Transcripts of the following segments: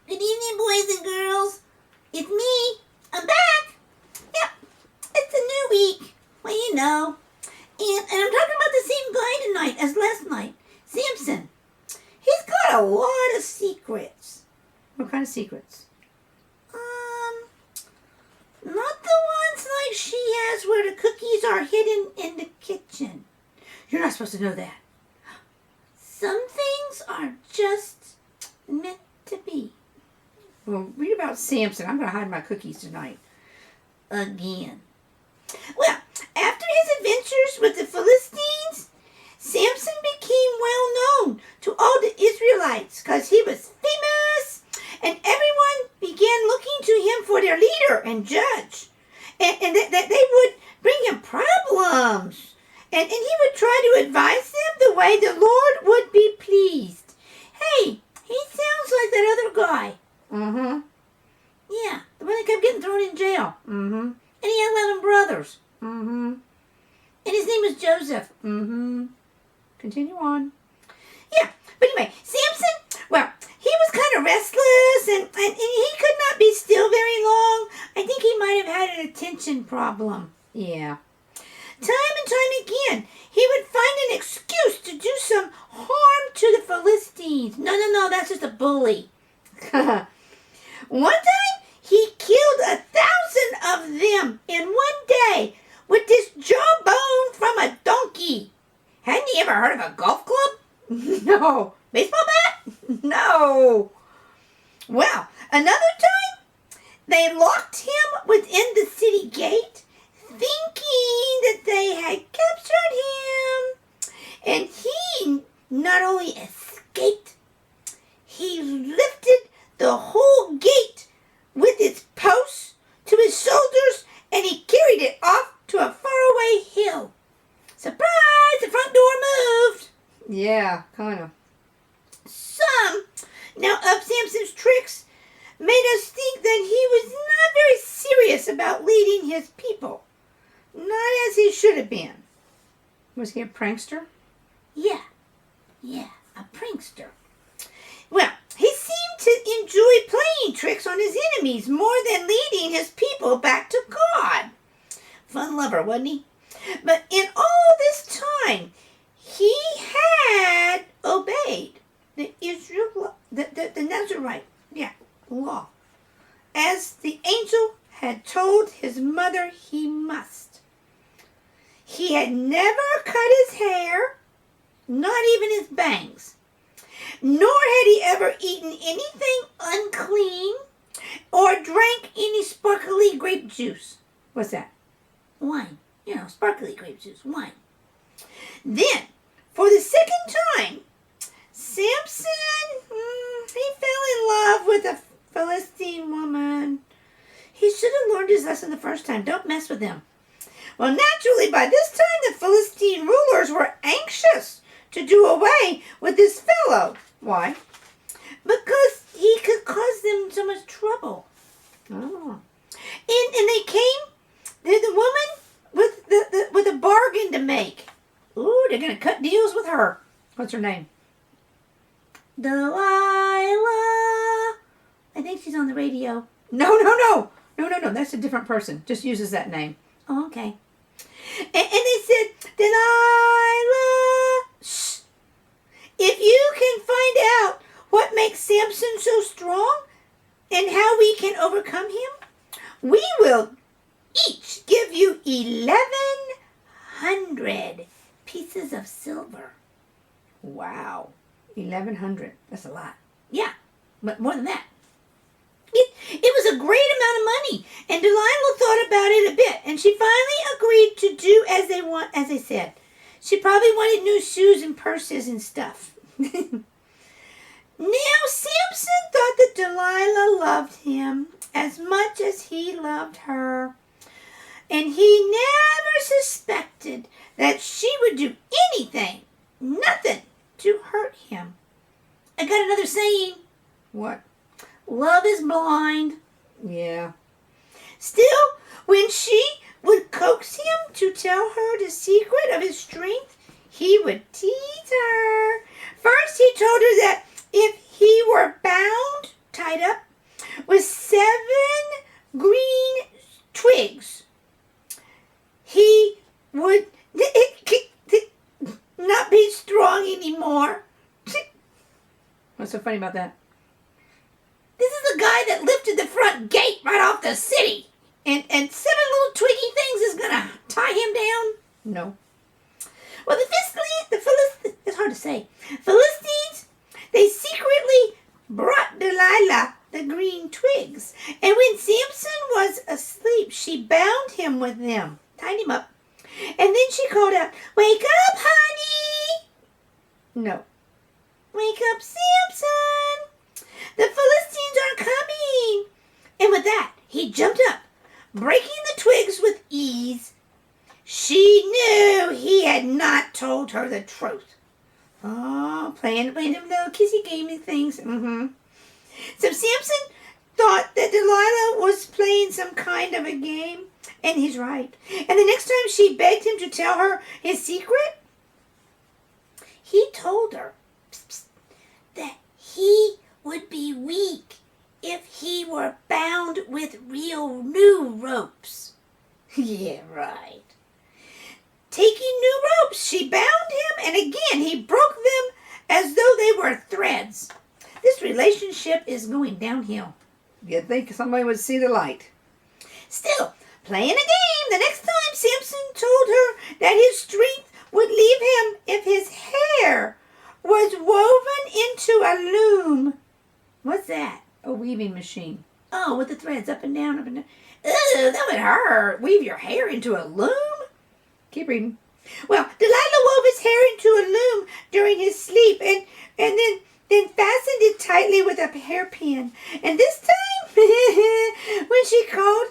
Good evening, boys and girls. It's me. I'm back. Yep, it's a new week. Well, you know. And I'm talking about the same guy tonight as last night, Samson. He's got a lot of secrets. What kind of secrets? Not the ones like she has where the cookies are hidden in the kitchen. You're not supposed to know that. Some things are just meant to be. Well, read about Samson. I'm going to hide my cookies tonight. Again. Well, after his adventures with the Philistines, Samson became well known to all the Israelites because he was famous, and everyone began looking to him for their leader and judge, and that they would bring him problems, and he would try to advise them the way the Lord would be pleased. Hey, he sounds like that other guy. Mm-hmm. Yeah, the one that kept getting thrown in jail. Mm-hmm. And he had 11 brothers. Mm-hmm. And his name was Joseph. Mm-hmm. Continue on. Yeah, but anyway, Samson, well, he was kind of restless, and he could not be still very long. I think he might have had an attention problem. Yeah. Time and time again, he would find an excuse to do some harm to the Philistines. No, that's just a bully. One time, he killed 1,000 of them in one day with this jawbone from a donkey. Hadn't you ever heard of a golf club? No. Baseball bat? No. Well, another time, they locked him within the city gate, thinking that they had captured him. And he not only escaped, he lifted the whole gate with its posts to his shoulders, and he carried it off to a faraway hill. Surprise! The front door moved. Yeah, kind of. Some now of Samson's tricks made us think that he was not very serious about leading his people. Not as he should have been. Was he a prankster? Yeah, a prankster. Well, he seemed to enjoy playing tricks on his enemies more than leading his people back to God. Fun lover, wasn't he? But in all this time, he had obeyed the Nazarite law, as the angel had told his mother he must. He had never cut his hair, not even his bangs, nor had he ever eaten anything unclean or drank any sparkly grape juice. What's that? Wine. Sparkly grape juice, wine. Then, for the second time, Samson, he fell in love with a Philistine woman. He should have learned his lesson the first time. Don't mess with them. Well, naturally, by this time, the Philistine rulers were anxious to do away with this fellow. Why? Because he could cause them so much trouble. Oh. And they came, the woman with a bargain to make. Ooh, they're going to cut deals with her. What's her name? Delilah. I think she's on the radio. No. That's a different person. Just uses that name. Oh, okay. And they said, Delilah, shh. If you can find out what makes Samson so strong and how we can overcome him, we will each give you 1,100 pieces of silver. Wow. 1,100. That's a lot. Yeah, but more than that. It was a great amount of money, and Delilah thought about it a bit, and she finally agreed to do as they said. She probably wanted new shoes and purses and stuff. Now, Samson thought that Delilah loved him as much as he loved her, and he never suspected that she would do anything, nothing, to hurt him. I got another saying. What? Love is blind. Yeah. Still, when she would coax him to tell her the secret of his strength, he would tease her. First, he told her that if he were bound tied up with 7 green twigs, he would not be strong anymore. What's so funny about that? This is the guy that lifted the front gate right off the city. And 7 little twiggy things is going to tie him down? No. Well, the Philistines, it's hard to say. Philistines, they secretly brought Delilah the green twigs. And when Samson was asleep, she bound him with them, tied him up. And then she called out, "Wake up, honey! No. Wake up, Samson! The Philistines are coming!" And with that, he jumped up, breaking the twigs with ease. She knew he had not told her the truth. Oh, playing them little kissy gamey things. So Samson thought that Delilah was playing some kind of a game, and he's right. And the next time she begged him to tell her his secret, he told her that he would be weak if he were bound with real new ropes. Yeah, right. Taking new ropes, she bound him, and again he broke them as though they were threads. This relationship is going downhill. You'd think somebody would see the light. Still, playing a game, the next time Samson told her that his strength would leave him if his hair was woven into a loom. What's that? A weaving machine. Oh, with the threads up and down, up and down. Ugh, that would hurt. Weave your hair into a loom? Keep reading. Well, Delilah wove his hair into a loom during his sleep and then fastened it tightly with a hairpin. And this time, when she called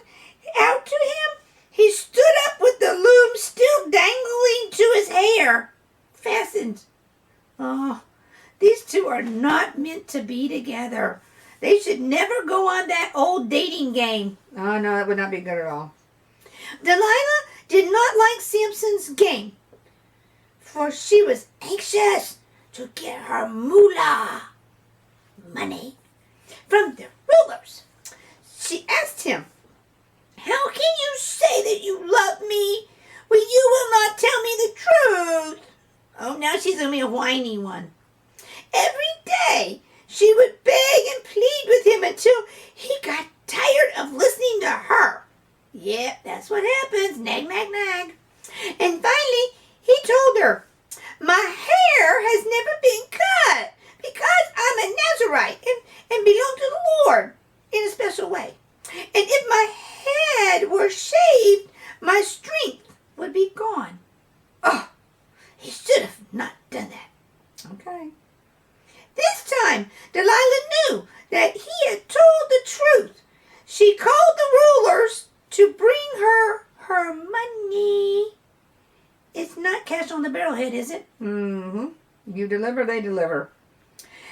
out to him, he stood up with the loom still dangling to his hair. Fastened. Oh, these two are not meant to be together. They should never go on that old dating game. Oh, no, that would not be good at all. Delilah did not like Samson's game, for she was anxious to get her moolah, money, from the rulers. She asked him, "How can you say that you love me when you will not tell me the truth?" Oh, now she's going to be a whiny one. Every day she would beg and plead with him until he got tired of listening to her. Yep, that's what happens. Nag, nag, nag. And finally, he told her, "My hair has never been cut because I'm a Nazarite and belong to the Lord in a special way. And if my head were shaved, my strength would be gone." Oh, he should have not done that. Okay. This time, Delilah knew that he had told the truth. She called the rulers to bring her her money. It's not cash on the barrelhead, is it? Mm-hmm. You deliver, they deliver.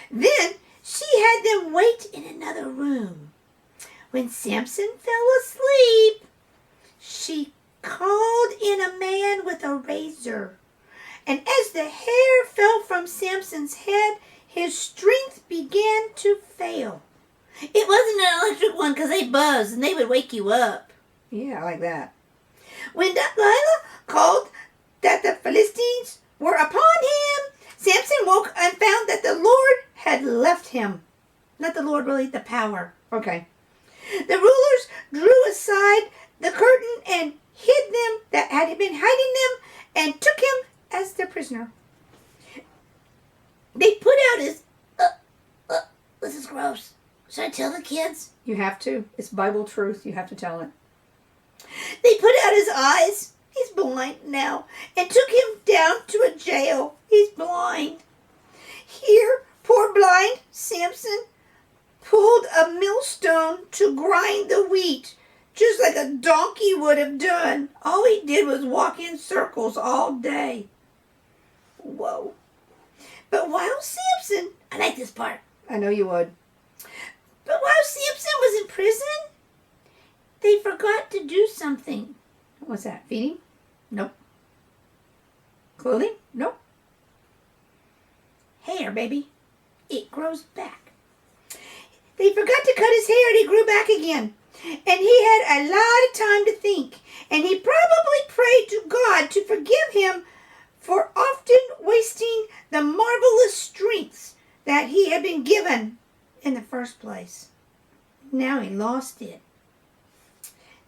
Then she had them wait in another room. When Samson fell asleep, she called in a man with a razor. And as the hair fell from Samson's head, his strength began to fail. It wasn't an electric one because they buzzed and they would wake you up. Yeah, I like that. When Delilah called that the Philistines were upon him, Samson woke and found that the Lord had left him. Not the Lord, really, the power. Okay. The rulers drew aside the curtain and hid them that had been hiding them and took him as their prisoner. They put out his... this is gross. Should I tell the kids? You have to. It's Bible truth. You have to tell it. They put out his eyes. He's blind now. And took him down to a jail. He's blind. Here, poor blind Samson pulled a millstone to grind the wheat, just like a donkey would have done. All he did was walk in circles all day. Whoa. But while Samson... I like this part. I know you would. But while Samson was in prison, they forgot to do something. What's that? Feeding? Nope. Clothing? Nope. Hair, baby. It grows back. They forgot to cut his hair and he grew back again. And he had a lot of time to think. And he probably prayed to God to forgive him for often wasting the marvelous strengths that he had been given in the first place. Now he lost it.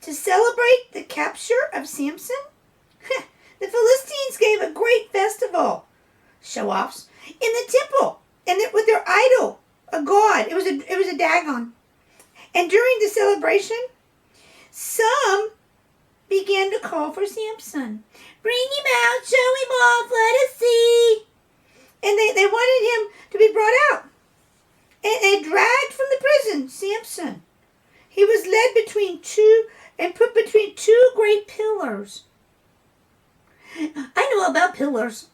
To celebrate the capture of Samson, the Philistines gave a great festival, show-offs, in the temple, and with their idol, a god. It was a Dagon. And during the celebration, some began to call for Samson. Bring him out, show him off, let us see. And they wanted him to be brought out. And they dragged from the prison Samson. He was led between two and put between two great pillars. I know about pillars.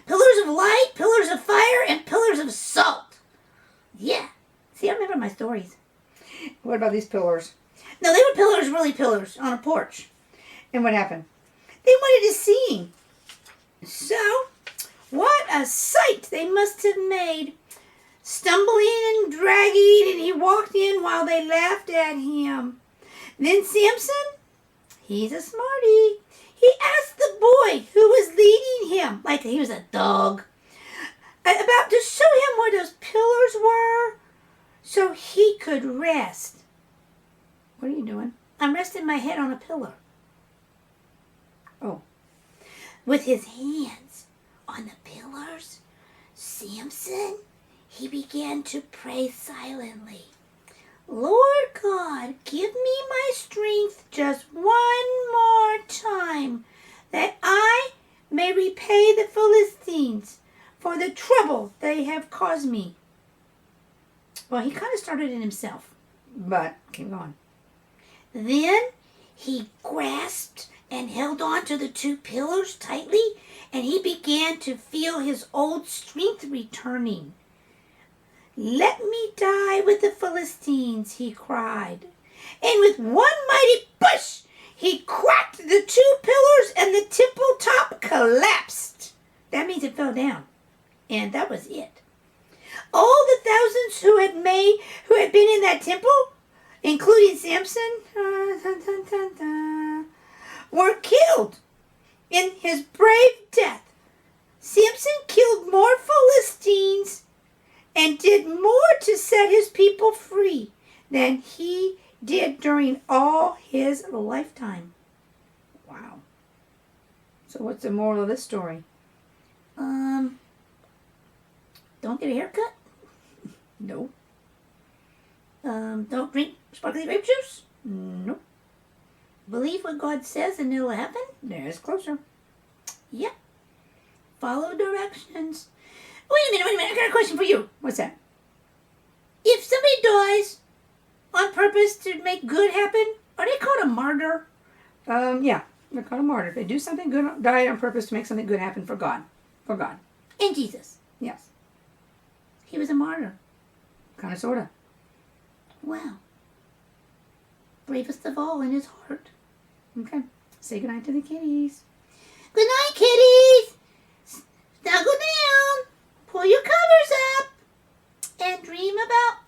Pillars of light, pillars of fire, and pillars of salt. Yeah. See, I remember my stories. What about these pillars? No, they were pillars, really pillars, on a porch. And what happened? They wanted to see him. So, what a sight they must have made. Stumbling and dragging, and he walked in while they laughed at him. Then Samson, he's a smarty. He asked the boy who was leading him, like he was a dog, about to show him where those pillars were so he could rest. What are you doing? I'm resting my head on a pillar. Oh. With his hands on the pillars, Samson, he began to pray silently. Lord God, give me my strength just one more time, that I may repay the Philistines for the trouble they have caused me. Well, he kind of started it himself, But keep going. Then he grasped and held on to the two pillars tightly, and he began to feel his old strength returning. Let me die with the Philistines, he cried. And with one mighty push, he cracked the two pillars and the temple top collapsed. That means it fell down. And that was it. All the thousands who had been in that temple, including Samson, were killed in his brave death. Samson killed more Philistines and did more to set his people free than he did during all his lifetime. Wow. So what's the moral of this story? Don't get a haircut. No. Don't drink sparkly grape juice. No. Believe what God says and it'll happen. There's closer. Yep. Follow directions. Wait a minute. I got a question for you. What's that? If somebody dies on purpose to make good happen, are they called a martyr? Yeah. They're called a martyr. They do something good, die on purpose to make something good happen for God. For God. And Jesus. Yes. He was a martyr. Kind of, sort of. Wow. Bravest of all in his heart. Okay. Say goodnight to the kitties. Good night, kitties. Snuggle down. Pull your covers up. And dream about